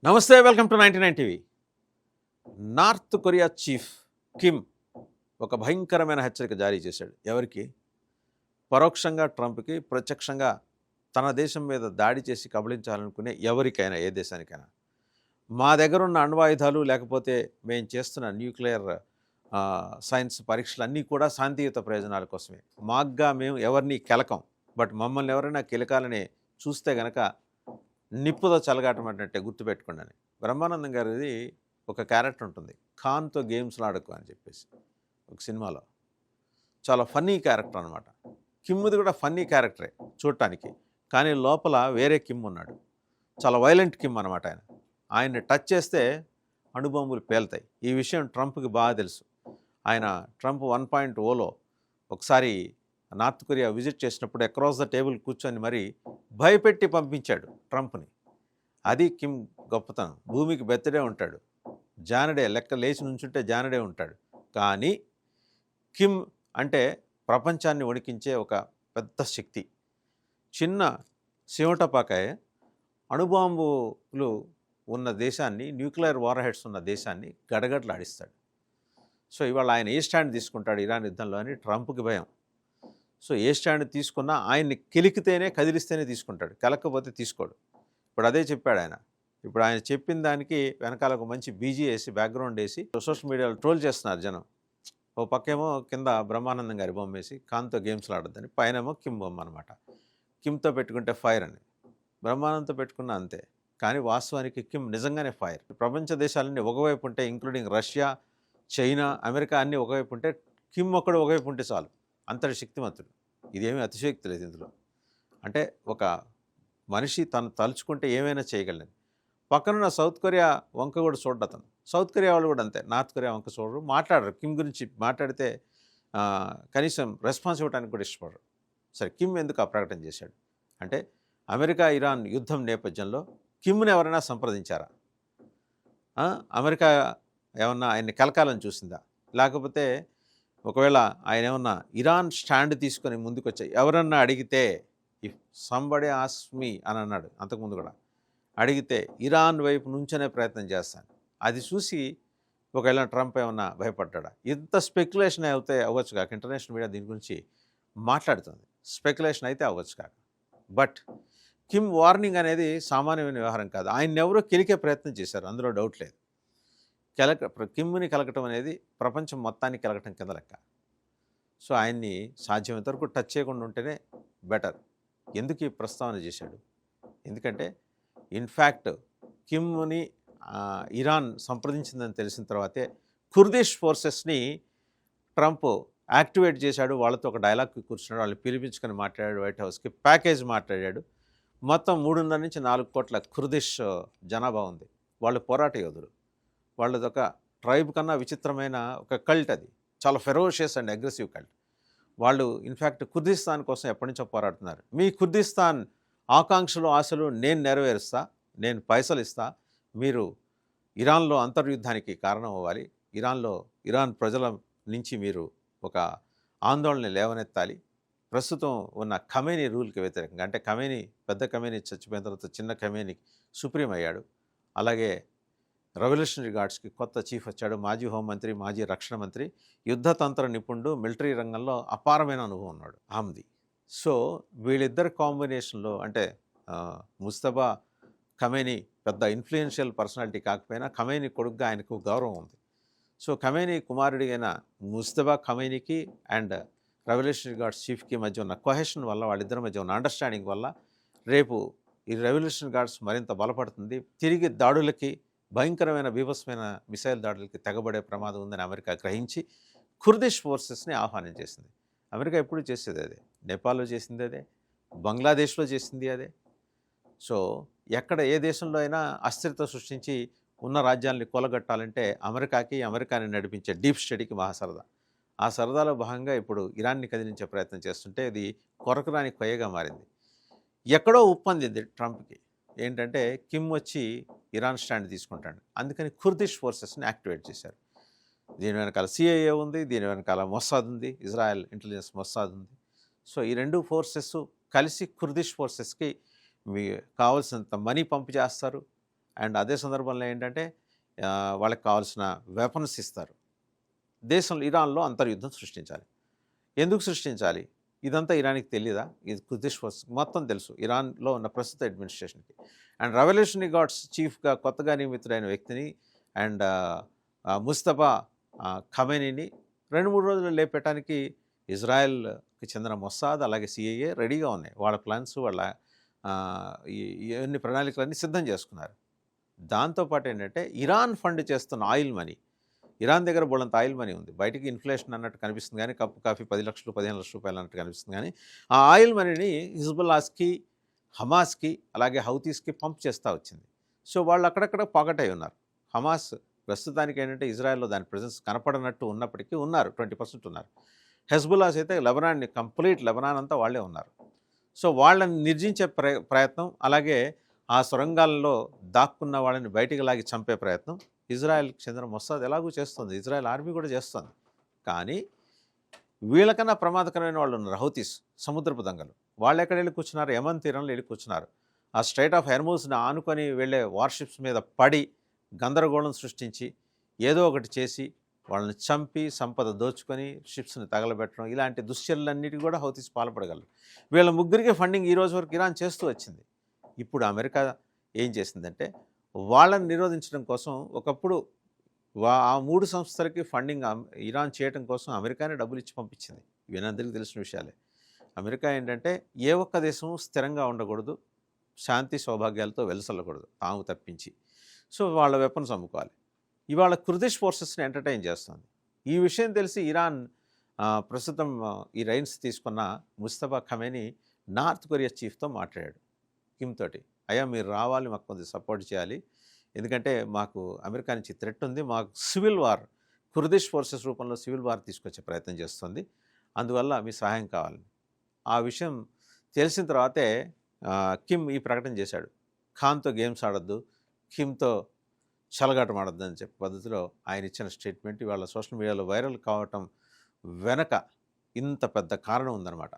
నమస్తే, welcome to 99 TV. North Korea chief Kim ఒక భయంకరమైన హెచ్చరిక జారీ చేశాడు. ఎవరికి? పరోక్షంగా ట్రంప్కి, ప్రత్యక్షంగా తన దేశం మీద దాడి చేసి కబళించాలనుకునే ఎవరికైనా, ఏ దేశానికైనా, మా దగ్గర ఉన్న అణ్వాయుధాలు లేకపోతే మేము చేస్తున్న న్యూక్లియర్ సైన్స్ పరీక్షలు అన్నీ కూడా శాంతియుత ప్రయోజనాల కోసమే. మాగ్గా మేము ఎవరిని కెలకం. బట్ మమ్మల్ని ఎవరైనా కెలకాలని చూస్తే గనక నిప్పుతో చలగాటం అంటే గుర్తుపెట్టుకోండి అని. బ్రహ్మానందం గారిది ఒక క్యారెక్టర్ ఉంటుంది, ఖాన్తో గేమ్స్లో ఆడుకో అని చెప్పేసి, ఒక సినిమాలో. చాలా ఫన్నీ క్యారెక్టర్ అనమాట. కిమ్ది కూడా ఫన్నీ క్యారెక్టరే చూడటానికి, కానీ లోపల వేరే కిమ్ ఉన్నాడు. చాలా వైలెంట్ కిమ్ అనమాట ఆయన. ఆయన్ని టచ్ చేస్తే అణుబాంబులు పేలుతాయి. ఈ విషయం ట్రంప్కి బాగా తెలుసు. ఆయన ట్రంప్ 1.0లో ఒకసారి నార్త్ కొరియా విజిట్ చేసినప్పుడు అక్రాస్ ద టేబుల్ కూర్చొని మరీ భయపెట్టి పంపించాడు ట్రంప్ని. అది కిమ్ గొప్పతనం. భూమికి బెత్తడే ఉంటాడు, జానడే, లెక్క లేచి నుంచుంటే జానడే ఉంటాడు. కానీ కిమ్ అంటే ప్రపంచాన్ని వణికించే ఒక పెద్ద శక్తి. చిన్న సిమటపాకాయ అణుబాంబులు ఉన్న దేశాన్ని, న్యూక్లియర్ వార్ హెడ్స్ ఉన్న దేశాన్ని గడగడలాడిస్తాడు. సో ఇవాళ ఆయన ఏ స్టాండ్ తీసుకుంటాడు ఇరాన్ యుద్ధంలో అని ట్రంప్కి భయం. సో ఏ స్టాండ్ తీసుకున్నా ఆయన్ని కెలికితేనే, కదిలిస్తేనే తీసుకుంటాడు, కలకపోతే తీసుకోడు. ఇప్పుడు అదే చెప్పాడు ఆయన. ఇప్పుడు ఆయన చెప్పిన దానికి వెనకాల ఒక మంచి బీజీ వేసి, బ్యాక్గ్రౌండ్ వేసి సోషల్ మీడియాలో ట్రోల్ చేస్తున్నారు జనం. ఓ పక్కేమో కింద బ్రహ్మానందం గారి బొమ్మ వేసి ఖాన్తో గేమ్స్లో ఆడొద్దని, పైనేమో కిమ్ బొమ్మ అనమాట. కిమ్తో పెట్టుకుంటే ఫైర్ అని, బ్రహ్మానందంతో పెట్టుకున్నా అంతే. కానీ వాస్తవానికి కిమ్ నిజంగానే ఫైర్. ప్రపంచ దేశాలన్నీ ఒకవైపు ఉంటే, ఇంక్లూడింగ్ రష్యా, చైనా, అమెరికా అన్నీ ఒకవైపు ఉంటే, కిమ్ ఒక్కడు ఒకవైపు ఉంటే చాలు, అంతటి శక్తిమంతుడు. ఇదేమీ అతిశయోక్తి లేదు ఇందులో. అంటే ఒక మనిషి తను తలుచుకుంటే ఏమైనా చేయగలని. పక్కనున్న సౌత్ కొరియా వంక కూడా చూడడు అతను. సౌత్ కొరియా వాళ్ళు కూడా అంతే, నార్త్ కొరియా వంక చూడరు, మాట్లాడరు. కిమ్ గురించి మాట్లాడితే కనీసం రెస్పాన్స్ ఇవ్వడానికి కూడా ఇష్టపడరు. సరే, కిమ్ ఎందుకు ఆ ప్రకటన చేశాడు అంటే, అమెరికా ఇరాన్ యుద్ధం నేపథ్యంలో కిమ్ని ఎవరైనా సంప్రదించారా? అమెరికా ఏమన్నా ఆయన్ని కలకాలని చూసిందా? లేకపోతే ఒకవేళ ఆయన ఏమన్నా ఇరాన్ స్టాండ్ తీసుకొని ముందుకు వచ్చాయి, ఎవరన్నా అడిగితే, ఇఫ్ సంబడి ఆస్క్ మీ అని అన్నాడు అంతకుముందు కూడా, అడిగితే ఇరాన్ వైపు నుంచనే ప్రయత్నం చేస్తాను. అది చూసి ఒకవేళ ట్రంప్ ఏమన్నా భయపడ్డా? ఇంత స్పెక్యులేషన్ అయితే అవ్వచ్చు కాక, ఇంటర్నేషనల్ మీడియా దీని గురించి మాట్లాడుతుంది, స్పెక్యులేషన్ అయితే అవ్వచ్చు కాక. బట్ కిమ్ వార్నింగ్ అనేది సామాన్యమైన వ్యవహారం కాదు. ఆయన ఎవరో కెలికే ప్రయత్నం చేశారు, అందులో డౌట్ లేదు. కిమ్ని కలగటం అనేది ప్రపంచం మొత్తాన్ని కలగటం కింద లెక్క. సో ఆయన్ని సాధ్యమైనంత వరకు టచ్ చేయకుండా ఉంటేనే బెటర్. ఎందుకు ఈ ప్రస్తావన చేశాడు? ఎందుకంటే ఇన్ఫ్యాక్ట్ కిమ్ని ఇరాన్ సంప్రదించిందని తెలిసిన తర్వాతే కుర్దిష్ ఫోర్సెస్ని ట్రంప్ యాక్టివేట్ చేశాడు. వాళ్ళతో ఒక డైలాగ్కి కూర్చున్నాడు, వాళ్ళని పిలిపించుకొని మాట్లాడాడు, వైట్ హౌస్కి ప్యాకేజ్ మాట్లాడాడు. మొత్తం 3.5 నుంచి 4 కోట్ల కుర్దిష్ జనాభా ఉంది. వాళ్ళు పోరాట యోధులు. వాళ్ళది ఒక ట్రైబ్ కన్నా విచిత్రమైన ఒక కల్ట్. అది చాలా ఫెరోషియస్ అండ్ అగ్రెసివ్ కల్ట్. వాళ్ళు ఇన్ఫ్యాక్ట్ కుర్దిస్తాన్ కోసం ఎప్పటి నుంచో పోరాడుతున్నారు. మీ కుర్దిస్తాన్ ఆకాంక్షలు, ఆశలు నేను నెరవేరుస్తా, నేను పైసలు ఇస్తా, మీరు ఇరాన్లో అంతర్యుద్ధానికి కారణం అవ్వాలి, ఇరాన్ ప్రజల నుంచి మీరు ఒక ఆందోళన లేవనెత్తాలి. ప్రస్తుతం ఉన్న ఖమేనీ రూల్కి వ్యతిరేకంగా, అంటే పెద్ద ఖమేనీ చచ్చిపోయిన తర్వాత చిన్న ఖమేనీ సుప్రీం అయ్యాడు. అలాగే రెవల్యూషనరీ గార్డ్స్కి కొత్త చీఫ్ వచ్చాడు, మాజీ హోంమంత్రి, మాజీ రక్షణ మంత్రి, యుద్ధతంత్ర నిపుణుడు, మిలిటరీ రంగంలో అపారమైన అనుభవం ఉన్నాడు ఆమ్ది. సో వీళ్ళిద్దరు కాంబినేషన్లో, అంటే ముస్తఫా ఖమేనీ పెద్ద ఇన్ఫ్లుయెన్షియల్ పర్సనాలిటీ కాకపోయినా ఖమేనీ కొడుకుగా ఆయనకు గౌరవం ఉంది. సో ఖమేనీ కుమారుడి అయిన ముస్తఫా ఖమేనీకి అండ్ రెవల్యూషనరీ గార్డ్స్ చీఫ్కి మధ్య ఉన్న కొహెషన్ వల్ల, వాళ్ళిద్దరి మధ్య ఉన్న అండర్స్టాండింగ్ వల్ల రేపు ఈ రెవల్యూషనరీ గార్డ్స్ మరింత బలపడుతుంది. తిరిగి దాడులకి, భయంకరమైన బీభత్సమైన మిసైల్ దాడులకి తెగబడే ప్రమాదం ఉందని అమెరికా గ్రహించి కుర్దిష్ ఫోర్సెస్ని ఆహ్వానం చేసింది. అమెరికా ఎప్పుడు చేసేది అదే, నేపాల్లో చేసింది అదే, బంగ్లాదేశ్లో చేసింది అదే. సో ఎక్కడ ఏ దేశంలో అయినా అస్థిరత సృష్టించి ఉన్న రాజ్యాలని కూలగట్టాలంటే అమెరికాని నడిపించే డీప్ స్టడీకి మహాసరదా. ఆ సరదాలో భాగంగా ఇప్పుడు ఇరాన్ని కదిలించే ప్రయత్నం చేస్తుంటే ఇది కొరకరాని కొయ్యగా మారింది. ఎక్కడో ఉప్పందింది ట్రంప్కి. ఏంటంటే కిమ్ వచ్చి ఇరాన్ స్టాండ్ తీసుకుంటాడు, అందుకని కుర్దిష్ ఫోర్సెస్ని యాక్టివేట్ చేశారు. దీని వెనకాల సిఐఏ ఉంది, దీని వెనకాల మొస్సాద్ ఉంది, ఇజ్రాయెల్ ఇంటెలిజెన్స్ మొస్సాద్ ఉంది. సో ఈ 2 ఫోర్సెస్ కలిసి కుర్దిష్ ఫోర్సెస్కి కావాల్సినంత మనీ పంపు చేస్తారు. అండ్ అదే సందర్భంలో ఏంటంటే వాళ్ళకి కావాల్సిన వెపన్స్ ఇస్తారు. దేశంలో ఇరాన్లో అంతర్యుద్ధం సృష్టించాలి. ఎందుకు సృష్టించాలి? ఇదంతా ఇరాన్‌కి తెలీదా? ఇది కుర్దిష్ ఫోర్స్ మొత్తం తెలుసు ఇరాన్‌లో ఉన్న ప్రస్తుత అడ్మినిస్ట్రేషన్‌కి. అండ్ రెవల్యూషనరీ గార్డ్స్ చీఫ్‌గా కొత్తగా నియమితుడైన వ్యక్తిని అండ్ ముస్తఫా ఖమేనీని 2, 3 రోజుల్లో లేపేయటానికి ఇజ్రాయెల్‌కి చెందిన మొస్సాద్ అలాగే సీఐఏ రెడీగా ఉన్నాయి. వాళ్ళ ప్లాన్స్ వాళ్ళ ఇవన్నీ ప్రణాళికలన్నీ సిద్ధం చేసుకున్నారు. దాంతో పాటు ఏంటంటే ఇరాన్ ఫండ్ చేస్తున్న ఆయిల్ మనీ, ఇరాన్ దగ్గర బోలెడంత ఆయిల్ మనీ ఉంది. బయటికి ఇన్ఫ్లేషన్ అన్నట్టు కనిపిస్తుంది కానీ కప్పు కాఫీ 10 లక్షలు, 15 లక్షల రూపాయలు అన్నట్టు కనిపిస్తుంది కానీ ఆ ఆయిల్ మనీని హిజ్బుల్లాస్‌కి, హమాస్‌కి అలాగే హౌతీస్‌కి పంప్ చేస్తూ వచ్చింది. సో వాళ్ళు అక్కడక్కడ పాకెట్ అయి ఉన్నారు. హమాస్ ప్రస్తుతానికి ఏంటంటే ఇజ్రాయెల్‌లో దాని ప్రెజెన్స్ కనపడనట్టు ఉన్నప్పటికీ ఉన్నారు. 20% ఉన్నారు. హెజ్బుల్లాస్ అయితే లెబనాన్ని కంప్లీట్ లెబనాన్ అంతా వాళ్ళే ఉన్నారు. సో వాళ్ళని నిర్జించే ప్రయత్నం అలాగే ఆ సొరంగాల్లో దాక్కున్న వాళ్ళని బయటికి లాగి చంపే ప్రయత్నం ఇజ్రాయెల్కి చెందిన మొస్సాద్ ఎలాగూ చేస్తుంది. ఇజ్రాయెల్ ఆర్మీ కూడా చేస్తుంది. కానీ వీళ్ళకన్నా ప్రమాదకరమైన వాళ్ళు ఉన్నారు. హౌతీస్ సముద్రపు దంగలు. వాళ్ళు ఎక్కడ వెళ్ళి కూర్చున్నారు? యమన్ తీరంలో వెళ్ళి కూర్చున్నారు. ఆ స్ట్రైట్ ఆఫ్ హెర్మూజ్ని ఆనుకొని వెళ్ళే వార్షిప్స్ మీద పడి గందరగోళం సృష్టించి ఏదో ఒకటి చేసి వాళ్ళని చంపి సంపద దోచుకొని షిప్స్ని తగలబెట్టడం ఇలాంటి దుశ్చర్యలన్నిటికీ కూడా హౌతీస్ పాల్పడగలరు. వీళ్ళ ముగ్గురికి ఫండింగ్ ఈ రోజు వరకు ఇరాన్ చేస్తూ వచ్చింది. ఇప్పుడు అమెరికా ఏం చేసిందంటే వాళ్ళని నిరోధించడం కోసం ఒకప్పుడు ఆ 3 సంస్థలకి ఫండింగ్ ఇరాన్ చేయడం కోసం అమెరికానే డబ్బులు ఇచ్చి పంపించింది. ఇవన్నీ అందరికీ తెలిసిన విషయాలే. అమెరికా ఏంటంటే ఏ ఒక్క దేశం స్థిరంగా ఉండకూడదు, శాంతి సౌభాగ్యాలతో వెలసల్లకూడదు తాము తప్పించి. సో వాళ్ళ వెపన్స్ అమ్ముకోవాలి. ఇవాళ కుర్దిష్ ఫోర్సెస్ని ఎంటర్టైన్ చేస్తుంది. ఈ విషయం తెలిసి ఇరాన్ ప్రస్తుతం ఈ రైన్స్ తీసుకున్న ముస్తఫా ఖమేనీ నార్త్ కొరియా చీఫ్తో మాట్లాడాడు, కిమ్ తోటి. అయ్యా మీరు రావాలి, మాకు కొద్దిగా సపోర్ట్ చేయాలి, ఎందుకంటే మాకు అమెరికా నుంచి థ్రెట్ ఉంది, మాకు సివిల్ వార్ కుర్దిష్ ఫోర్సెస్ రూపంలో సివిల్ వార్ తీసుకొచ్చే ప్రయత్నం చేస్తుంది, అందువల్ల మీ సహాయం కావాలి. ఆ విషయం తెలిసిన తర్వాతే కిమ్ ఈ ప్రకటన చేశాడు. ఖాన్తో గేమ్స్ ఆడొద్దు, కిమ్తో చెలగాటం ఆడొద్దు అని చెప్పే పద్ధతిలో ఆయన ఇచ్చిన స్టేట్మెంట్ ఇవాళ సోషల్ మీడియాలో వైరల్ కావటం వెనక ఇంత పెద్ద కారణం ఉందన్నమాట.